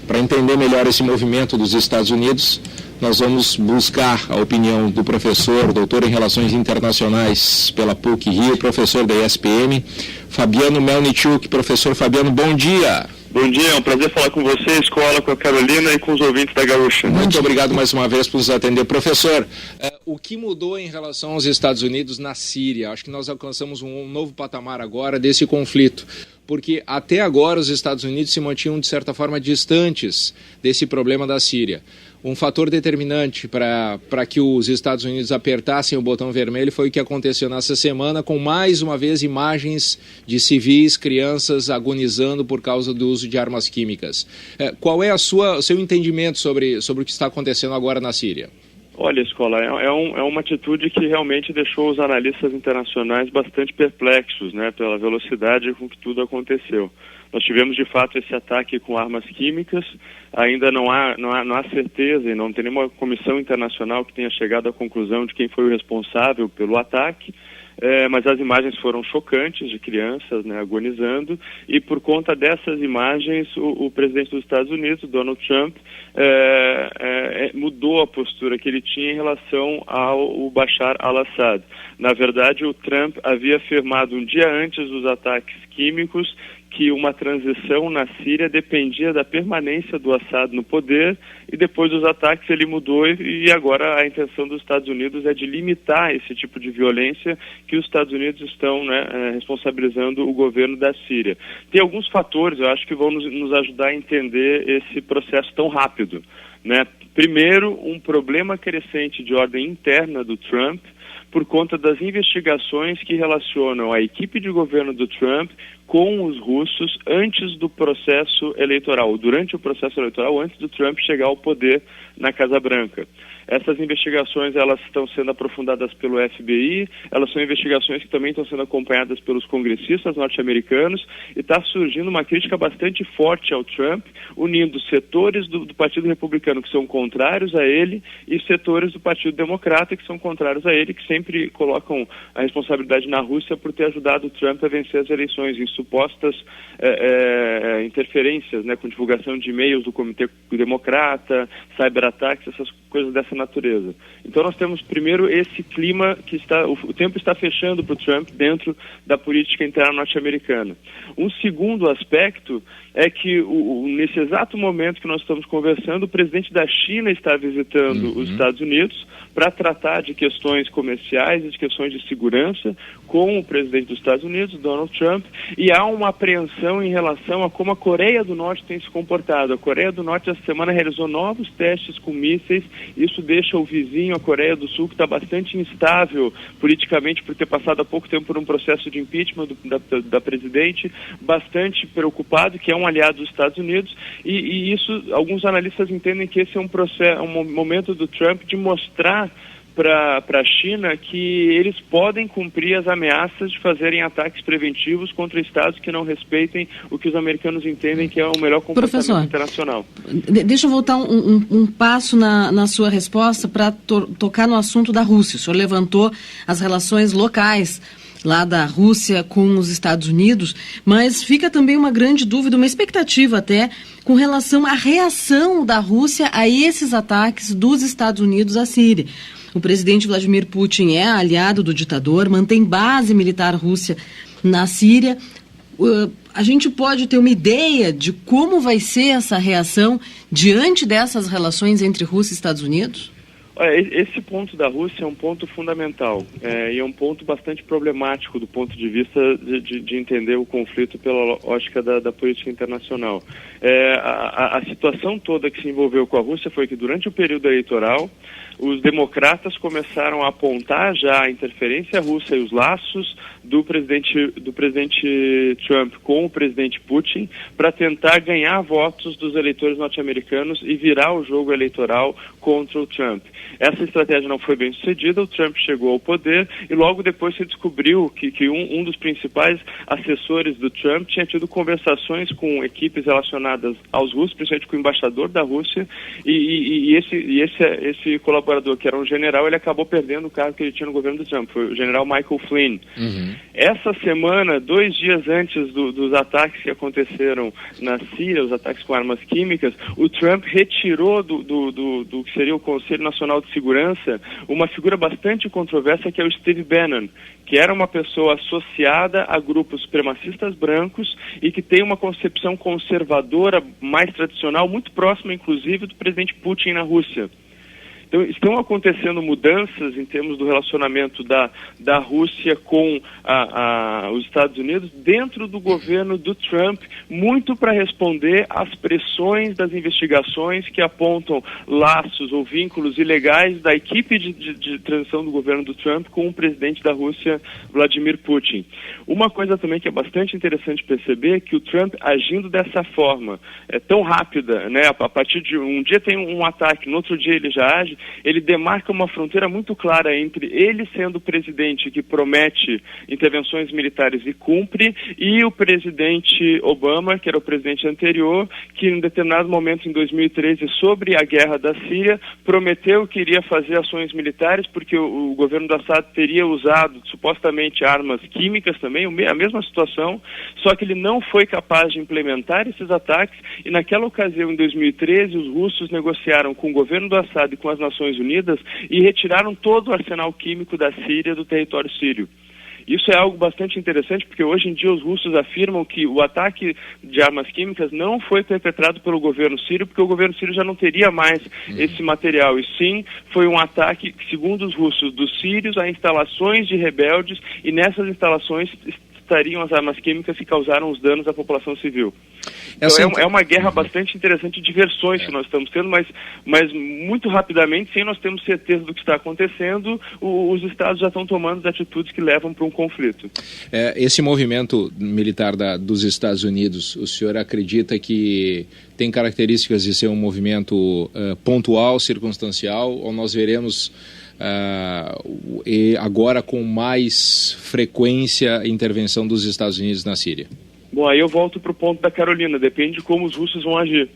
Para entender melhor esse movimento dos Estados Unidos, nós vamos buscar a opinião do professor, doutor em Relações Internacionais pela PUC-Rio, professor da ESPM, Fabiano Melnichuk. Professor Fabiano, bom dia. Bom dia, é um prazer falar com você, escola, com a Carolina e com os ouvintes da Gaúcha. Muito obrigado mais uma vez por nos atender. Professor, o que mudou em relação aos Estados Unidos na Síria? Acho que nós alcançamos um novo patamar agora desse conflito, porque até agora os Estados Unidos se mantinham, de certa forma, distantes desse problema da Síria. Um fator determinante para que os Estados Unidos apertassem o botão vermelho foi o que aconteceu nessa semana, com mais uma vez imagens de civis, crianças agonizando por causa do uso de armas químicas. Qual é o seu entendimento sobre o que está acontecendo agora na Síria? Olha, escola, é uma atitude que realmente deixou os analistas internacionais bastante perplexos, né, pela velocidade com que tudo aconteceu. Nós tivemos, de fato, esse ataque com armas químicas. Ainda não há certeza e não tem nenhuma comissão internacional que tenha chegado à conclusão de quem foi o responsável pelo ataque. Mas as imagens foram chocantes de crianças, né, agonizando, e por conta dessas imagens o presidente dos Estados Unidos, Donald Trump, mudou a postura que ele tinha em relação ao Bashar al-Assad. Na verdade, o Trump havia afirmado um dia antes dos ataques químicos que uma transição na Síria dependia da permanência do Assad no poder, e depois dos ataques ele mudou e agora a intenção dos Estados Unidos é de limitar esse tipo de violência que os Estados Unidos estão, né, responsabilizando o governo da Síria. Tem alguns fatores, eu acho, que vão nos ajudar a entender esse processo tão rápido, né? Primeiro, um problema crescente de ordem interna do Trump, por conta das investigações que relacionam a equipe de governo do Trump com os russos antes do processo eleitoral, durante o processo eleitoral, antes do Trump chegar ao poder na Casa Branca. Essas investigações, elas estão sendo aprofundadas pelo FBI, elas são investigações que também estão sendo acompanhadas pelos congressistas norte-americanos, e está surgindo uma crítica bastante forte ao Trump, unindo setores do Partido Republicano que são contrários a ele e setores do Partido Democrata que são contrários a ele, que sempre colocam a responsabilidade na Rússia por ter ajudado o Trump a vencer as eleições, em supostas interferências, né, com divulgação de e-mails do Comitê Democrata, cyberataques, essas coisas dessa natureza. Então nós temos primeiro esse clima que o tempo está fechando para o Trump dentro da política interna norte-americana. Um segundo aspecto é que nesse exato momento que nós estamos conversando, o presidente da China está visitando os Estados Unidos para tratar de questões comerciais e de questões de segurança com o presidente dos Estados Unidos, Donald Trump, e há uma apreensão em relação a como a Coreia do Norte tem se comportado. A Coreia do Norte essa semana realizou novos testes com mísseis. Isso deixa o vizinho, a Coreia do Sul, que está bastante instável politicamente por ter passado há pouco tempo por um processo de impeachment da presidente, bastante preocupado, que é um aliado dos Estados Unidos, e isso, alguns analistas entendem que esse é um momento do Trump de mostrar para a China que eles podem cumprir as ameaças de fazerem ataques preventivos contra estados que não respeitem o que os americanos entendem que é o melhor comportamento Professor, internacional. Deixa eu voltar um passo na sua resposta para tocar no assunto da Rússia. O senhor levantou as relações locais lá da Rússia com os Estados Unidos, mas fica também uma grande dúvida, uma expectativa até, com relação à reação da Rússia a esses ataques dos Estados Unidos à Síria. O presidente Vladimir Putin é aliado do ditador, mantém base militar russa na Síria. A gente pode ter uma ideia de como vai ser essa reação diante dessas relações entre Rússia e Estados Unidos? Esse ponto da Rússia é um ponto fundamental e é um ponto bastante problemático do ponto de vista de entender o conflito pela ótica da política internacional. A situação toda que se envolveu com a Rússia foi que durante o período eleitoral os democratas começaram a apontar já a interferência russa e os laços do presidente Trump com o presidente Putin para tentar ganhar votos dos eleitores norte-americanos e virar o jogo eleitoral contra o Trump. Essa estratégia não foi bem sucedida, o Trump chegou ao poder e logo depois se descobriu que um dos principais assessores do Trump tinha tido conversações com equipes relacionadas aos russos, principalmente com o embaixador da Rússia, e esse colaborador, que era um general, ele acabou perdendo o cargo que ele tinha no governo do Trump, foi o general Michael Flynn. Essa semana, 2 dias antes dos ataques que aconteceram na Síria, os ataques com armas químicas, o Trump retirou do que seria o Conselho Nacional de Segurança uma figura bastante controversa, que é o Steve Bannon, que era uma pessoa associada a grupos supremacistas brancos e que tem uma concepção conservadora mais tradicional, muito próxima, inclusive, do presidente Putin na Rússia. Então, estão acontecendo mudanças em termos do relacionamento da Rússia com os Estados Unidos dentro do governo do Trump, muito para responder às pressões das investigações que apontam laços ou vínculos ilegais da equipe de transição do governo do Trump com o presidente da Rússia, Vladimir Putin. Uma coisa também que é bastante interessante perceber é que o Trump, agindo dessa forma, tão rápida, né, a partir de um dia tem um ataque, no outro dia ele já age, ele demarca uma fronteira muito clara entre ele sendo o presidente que promete intervenções militares e cumpre, e o presidente Obama, que era o presidente anterior, que em determinado momento em 2013, sobre a guerra da Síria, prometeu que iria fazer ações militares porque o governo do Assad teria usado supostamente armas químicas também, a mesma situação, só que ele não foi capaz de implementar esses ataques, e naquela ocasião, em 2013, os russos negociaram com o governo do Assad e com as Nações Unidas e retiraram todo o arsenal químico da Síria do território sírio. Isso é algo bastante interessante, porque hoje em dia os russos afirmam que o ataque de armas químicas não foi perpetrado pelo governo sírio, porque o governo sírio já não teria mais esse material, e sim foi um ataque, segundo os russos, dos sírios a instalações de rebeldes, e nessas instalações estariam as armas químicas que causaram os danos à população civil. Então, é uma guerra bastante interessante de versões que nós estamos tendo, mas muito rapidamente, sem nós termos certeza do que está acontecendo, os estados já estão tomando as atitudes que levam para um conflito. Esse movimento militar dos Estados Unidos, o senhor acredita que tem características de ser um movimento pontual, circunstancial, ou nós veremos e agora com mais frequência a intervenção dos Estados Unidos na Síria? Bom, aí eu volto para o ponto da Carolina, depende de como os russos vão agir.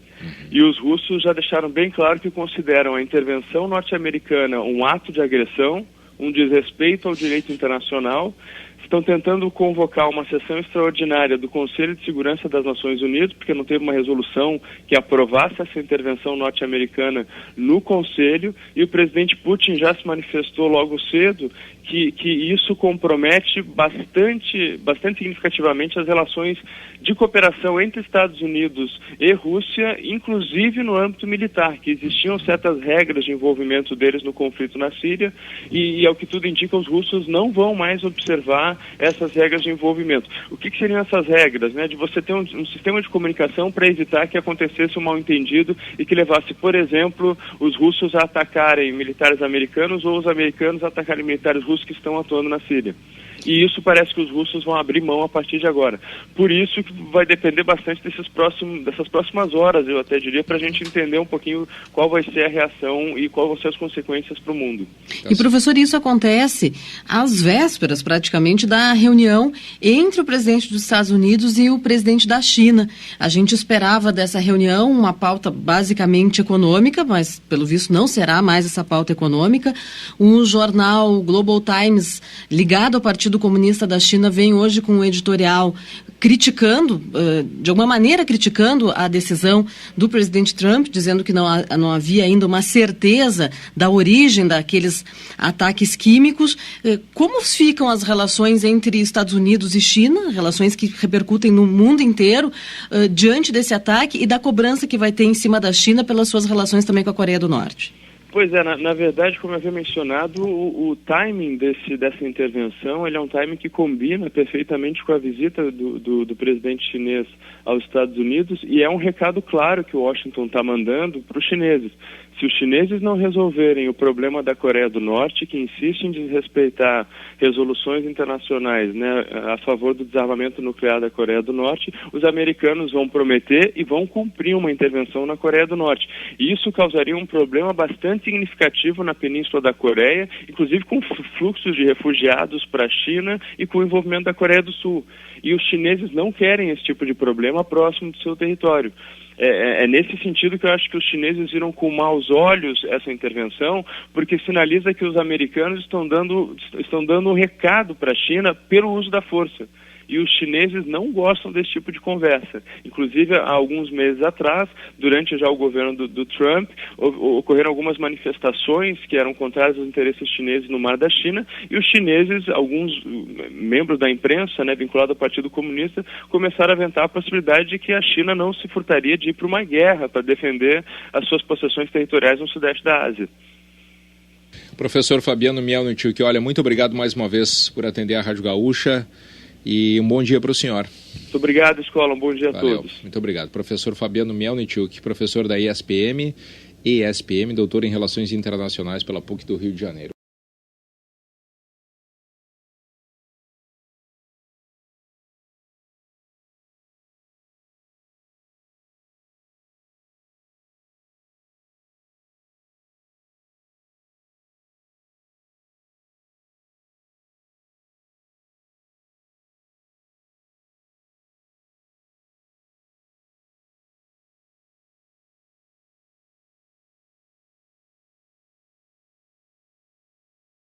E os russos já deixaram bem claro que consideram a intervenção norte-americana um ato de agressão, um desrespeito ao direito internacional. Estão tentando convocar uma sessão extraordinária do Conselho de Segurança das Nações Unidas, porque não teve uma resolução que aprovasse essa intervenção norte-americana no Conselho, e o presidente Putin já se manifestou logo cedo que isso compromete bastante significativamente as relações de cooperação entre Estados Unidos e Rússia, inclusive no âmbito militar, que existiam certas regras de envolvimento deles no conflito na Síria, e ao que tudo indica, os russos não vão mais observar essas regras de envolvimento. O que seriam essas regras? Né? De você ter um sistema de comunicação para evitar que acontecesse um mal-entendido e que levasse, por exemplo, os russos a atacarem militares americanos ou os americanos a atacarem militares russos que estão atuando na Síria. E isso parece que os russos vão abrir mão a partir de agora. Por isso que vai depender bastante dessas próximas horas, eu até diria, para a gente entender um pouquinho qual vai ser a reação e quais vão ser as consequências para o mundo. E, professor, isso acontece às vésperas, praticamente, da reunião entre o presidente dos Estados Unidos e o presidente da China. A gente esperava dessa reunião uma pauta basicamente econômica, mas, pelo visto, não será mais essa pauta econômica. O jornal Global Times, ligado ao Partido Comunista da China, vem hoje com um editorial criticando, de alguma maneira criticando a decisão do presidente Trump, dizendo que não havia ainda uma certeza da origem daqueles ataques químicos. Como ficam as relações entre Estados Unidos e China, relações que repercutem no mundo inteiro, diante desse ataque e da cobrança que vai ter em cima da China pelas suas relações também com a Coreia do Norte? Pois é, na verdade, como eu havia mencionado, o timing dessa intervenção, ele é um timing que combina perfeitamente com a visita do presidente chinês aos Estados Unidos, e é um recado claro que o Washington está mandando para os chineses. Se os chineses não resolverem o problema da Coreia do Norte, que insiste em desrespeitar resoluções internacionais, né, a favor do desarmamento nuclear da Coreia do Norte, os americanos vão prometer e vão cumprir uma intervenção na Coreia do Norte. E isso causaria um problema bastante significativo na Península da Coreia, inclusive com fluxos de refugiados para a China e com o envolvimento da Coreia do Sul. E os chineses não querem esse tipo de problema próximo do seu território. É nesse sentido que eu acho que os chineses viram com maus olhos essa intervenção, porque sinaliza que os americanos estão dando um recado para a China pelo uso da força. E os chineses não gostam desse tipo de conversa. Inclusive, há alguns meses atrás, durante já o governo do Trump, ocorreram algumas manifestações que eram contrárias aos interesses chineses no Mar da China, e os chineses, alguns membros da imprensa, né, vinculados ao Partido Comunista, começaram a aventar a possibilidade de que a China não se furtaria de ir para uma guerra para defender as suas possessões territoriais no sudeste da Ásia. Professor Fabiano Mielnicziuk, olha, muito obrigado mais uma vez por atender a Rádio Gaúcha. E um bom dia para o senhor. Muito obrigado, Escola. Um bom dia a todos. Muito obrigado. Professor Fabiano Mielnicziuk, professor da ESPM, doutor em Relações Internacionais pela PUC do Rio de Janeiro.